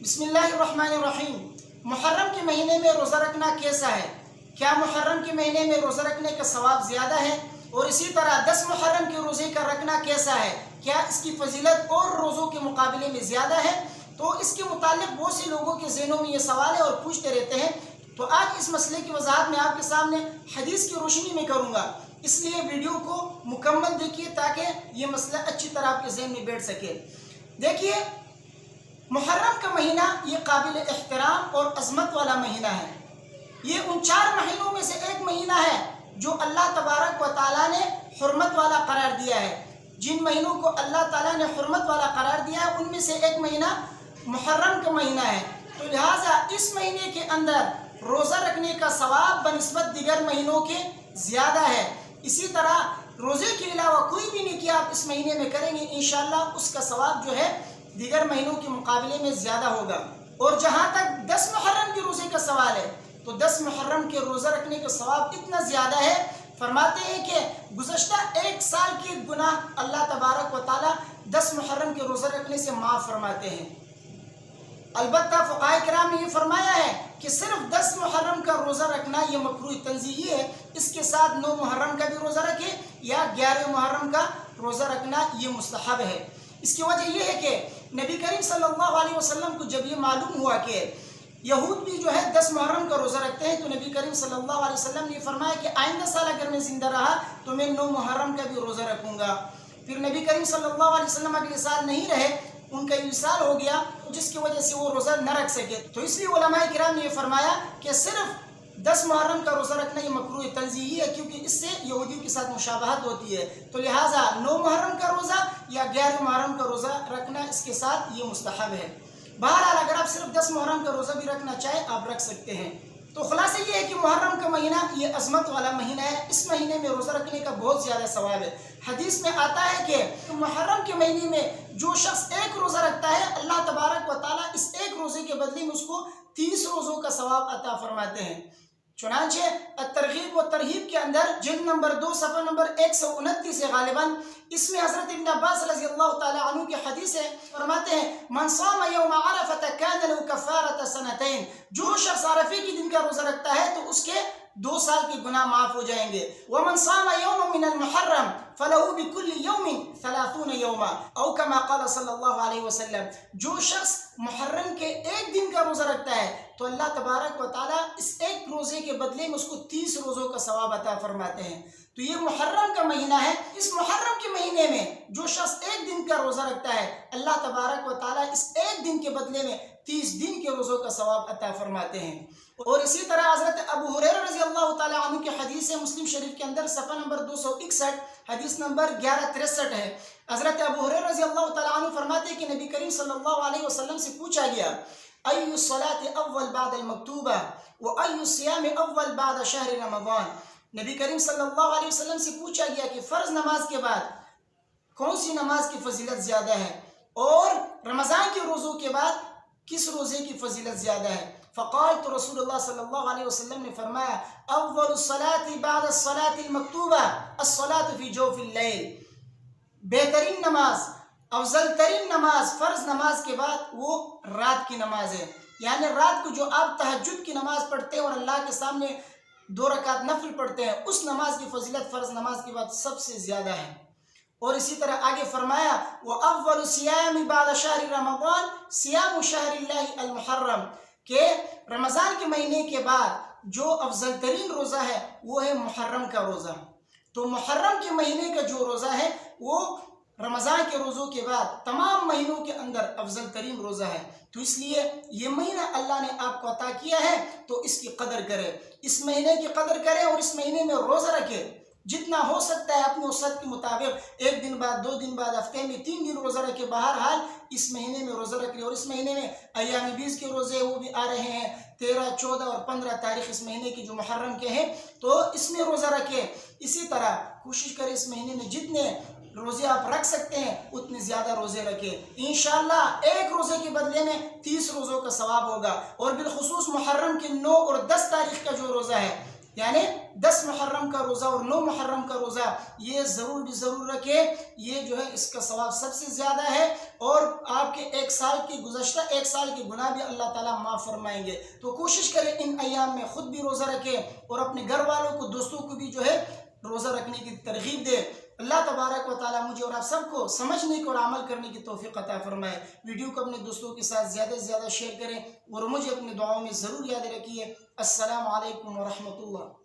بسم اللہ الرحمن الرحیم۔ محرم کے مہینے میں روزہ رکھنا کیسا ہے؟ کیا محرم کے مہینے میں روزہ رکھنے کا ثواب زیادہ ہے؟ اور اسی طرح 10 محرم کے روزے کا رکھنا کیسا ہے؟ کیا اس کی فضیلت اور روزوں کے مقابلے میں زیادہ ہے؟ تو اس کے متعلق بہت سے لوگوں کے ذہنوں میں یہ سوال ہے اور پوچھتے رہتے ہیں۔ تو آج اس مسئلے کی وضاحت میں آپ کے سامنے حدیث کی روشنی میں کروں گا، اس لیے ویڈیو کو مکمل دیکھیے تاکہ یہ مسئلہ اچھی طرح آپ کے ذہن میں بیٹھ سکے۔ دیکھیے، محرم کا مہینہ یہ قابل احترام اور عظمت والا مہینہ ہے۔ یہ ان 4 مہینوں میں سے ایک مہینہ ہے جو اللہ تبارک و تعالیٰ نے حرمت والا قرار دیا ہے۔ جن مہینوں کو اللہ تعالیٰ نے حرمت والا قرار دیا ہے ان میں سے ایک مہینہ محرم کا مہینہ ہے۔ تو لہٰذا اس مہینے کے اندر روزہ رکھنے کا ثواب بنسبت دیگر مہینوں کے زیادہ ہے۔ اسی طرح روزے کے علاوہ کوئی بھی نیکی آپ اس مہینے میں کریں گے انشاءاللہ اس کا ثواب جو ہے دیگر مہینوں کے مقابلے میں زیادہ ہوگا۔ اور جہاں تک 10 محرم کے روزے کا سوال ہے تو 10 محرم کے روزہ رکھنے کا ثواب اتنا زیادہ ہے، فرماتے ہیں کہ گزشتہ 1 سال کے گناہ اللہ تبارک و تعالیٰ 10 محرم کے روزہ رکھنے سے معاف فرماتے ہیں۔ البتہ فقہاء کرام نے یہ فرمایا ہے کہ صرف 10 محرم کا روزہ رکھنا یہ مکروہ تنزیہی ہے، اس کے ساتھ 9 محرم کا بھی روزہ رکھے یا 11 محرم کا روزہ رکھنا یہ مستحب ہے۔ اس کی وجہ یہ ہے کہ نبی کریم صلی اللہ علیہ وسلم کو جب یہ معلوم ہوا کہ یہود بھی جو ہے 10 محرم کا روزہ رکھتے ہیں تو نبی کریم صلی اللہ علیہ وسلم نے فرمایا کہ آئندہ سال اگر میں زندہ رہا تو میں 9 محرم کا بھی روزہ رکھوں گا۔ پھر نبی کریم صلی اللہ علیہ وسلم اگلے سال نہیں رہے، ان کا انتقال ہو گیا جس کی وجہ سے وہ روزہ نہ رکھ سکے۔ تو اس لیے علماء کرام نے یہ فرمایا کہ صرف 10 محرم کا روزہ رکھنا یہ مکروہ تنزیہی ہے کیونکہ اس سے یہودیوں کے ساتھ مشابہت ہوتی ہے۔ تو لہٰذا 9 محرم کا روزہ یا 11 محرم کا روزہ رکھنا اس کے ساتھ یہ مستحب ہے۔ بہرحال اگر آپ صرف 10 محرم کا روزہ بھی رکھنا چاہیں آپ رکھ سکتے ہیں۔ تو خلاصہ یہ ہے کہ محرم کا مہینہ یہ عظمت والا مہینہ ہے، اس مہینے میں روزہ رکھنے کا بہت زیادہ ثواب ہے۔ حدیث میں آتا ہے کہ محرم کے مہینے میں جو شخص 1 روزہ رکھتا ہے اللہ تبارک و تعالیٰ اس 1 روزے کے بدلے میں اس کو 30 روزوں کا ثواب عطا فرماتے ہیں۔ چنانچہ الترغیب و ترہیب کے اندر جلد نمبر 2 صفحہ نمبر 129 ہے غالباً، اس میں حضرت ابن عباس رضی اللہ تعالی عنہ کی حدیث ہے، فرماتے ہیں من صام یوم عرفۃ کان له کفارۃ سنتین، جو شخص عرفے کے دن کا روزہ رکھتا ہے تو اس کے 2 سال کے گناہ معاف ہو جائیں گے۔ ومن صام یوم من المحرم فله بكل يوم 30 یوما او كما قال صلی اللہ علیہ وسلم، جو شخص محرم کے 1 دن کا روزہ رکھتا ہے تو اللہ تبارک و تعالیٰ اس 1 روزے کے بدلے میں اس کو 30 روزوں کا ثواب عطا فرماتے ہیں۔ تو یہ محرم کا مہینہ ہے، اس محرم کے مہینے میں جو شخص 1 دن کا روزہ رکھتا ہے اللہ تبارک و تعالیٰ اس 1 دن کے بدلے میں 30 دن کے روزوں کا ثواب عطا فرماتے ہیں۔ اور اسی طرح حضرت ابو ہریرہ رضی اللہ تعالی عنہ کی حدیث ہے، مسلم شریف کے اندر صفحہ نمبر 261 حدیث نمبر 1163 ہے۔ حضرت ابو ہریرہ رضی اللہ تعالی عنہ فرماتے ہیں کہ نبی کریم صلی اللہ علیہ وسلم سے پوچھا گیا ای الصلاۃ اول بعد المکتوبہ و ای الصیام اول بعد شہر رمضان، نبی کریم صلی اللہ علیہ وسلم سے پوچھا گیا کہ فرض نماز کے بعد کون سی نماز کی فضیلت زیادہ ہے اور رمضان کے روزوں کے بعد کس روزے کی فضیلت زیادہ ہے؟ فقال، تو رسول اللہ صلی اللہ علیہ وسلم نے فرمایا اول الصلاۃ بعد الصلاۃ المکتوبہ الصلاۃ فی جوف اللیل، بہترین نماز، افضل ترین نماز فرض نماز کے بعد وہ رات کی نماز ہے، یعنی رات کو جو آپ تہجد کی نماز پڑھتے ہیں اور اللہ کے سامنے 2 رکعت نفل پڑھتے ہیں اس نماز کی فضیلت فرض نماز کے بعد سب سے زیادہ ہے۔ اور اسی طرح آگے فرمایا وَأَفْضَلُ الصِّيَامِ بَعْدَ شَهْرِ رَمَضَانَ صِيَامُ شَهْرِ اللَّهِ الْمُحَرَّمِ، کہ رمضان کے مہینے کے بعد جو افضل ترین روزہ ہے وہ ہے محرم کا روزہ۔ تو محرم کے مہینے کا جو روزہ ہے وہ رمضان کے روزوں کے بعد تمام مہینوں کے اندر افضل ترین روزہ ہے۔ تو اس لیے یہ مہینہ اللہ نے آپ کو عطا کیا ہے تو اس کی قدر کرے، اس مہینے کی قدر کرے اور اس مہینے میں روزہ رکھے، جتنا ہو سکتا ہے اپنے وسعت کے مطابق 1 دن بعد 2 دن بعد ہفتے میں 3 دن روزہ رکھے، بہرحال اس مہینے میں روزہ رکھے۔ اور اس مہینے میں ایام بیس کے روزے وہ بھی آ رہے ہیں، 13، 14 اور 15 تاریخ اس مہینے کی جو محرم کے ہیں تو اس میں روزہ رکھے۔ اسی طرح کوشش کرے اس مہینے میں جتنے روزے آپ رکھ سکتے ہیں اتنے زیادہ روزے رکھے، انشاءاللہ 1 روزے کے بدلے میں 30 روزوں کا ثواب ہوگا۔ اور بالخصوص محرم کے 9 اور 10 تاریخ کا جو روزہ ہے یعنی 10 محرم کا روزہ اور 9 محرم کا روزہ یہ ضرور رکھیں، یہ جو ہے اس کا ثواب سب سے زیادہ ہے، اور آپ کے گزشتہ ایک سال کے گناہ بھی اللہ تعالیٰ معاف فرمائیں گے۔ تو کوشش کریں ان ایام میں خود بھی روزہ رکھیں اور اپنے گھر والوں کو، دوستوں کو بھی جو ہے روزہ رکھنے کی ترغیب دے۔ اللہ تبارک و تعالیٰ مجھے اور آپ سب کو سمجھنے کی اور عمل کرنے کی توفیق عطا فرمائے۔ ویڈیو کو اپنے دوستوں کے ساتھ زیادہ سے زیادہ شیئر کریں اور مجھے اپنی دعاؤں میں ضرور یاد رکھیے۔ السلام علیکم ورحمۃ اللہ۔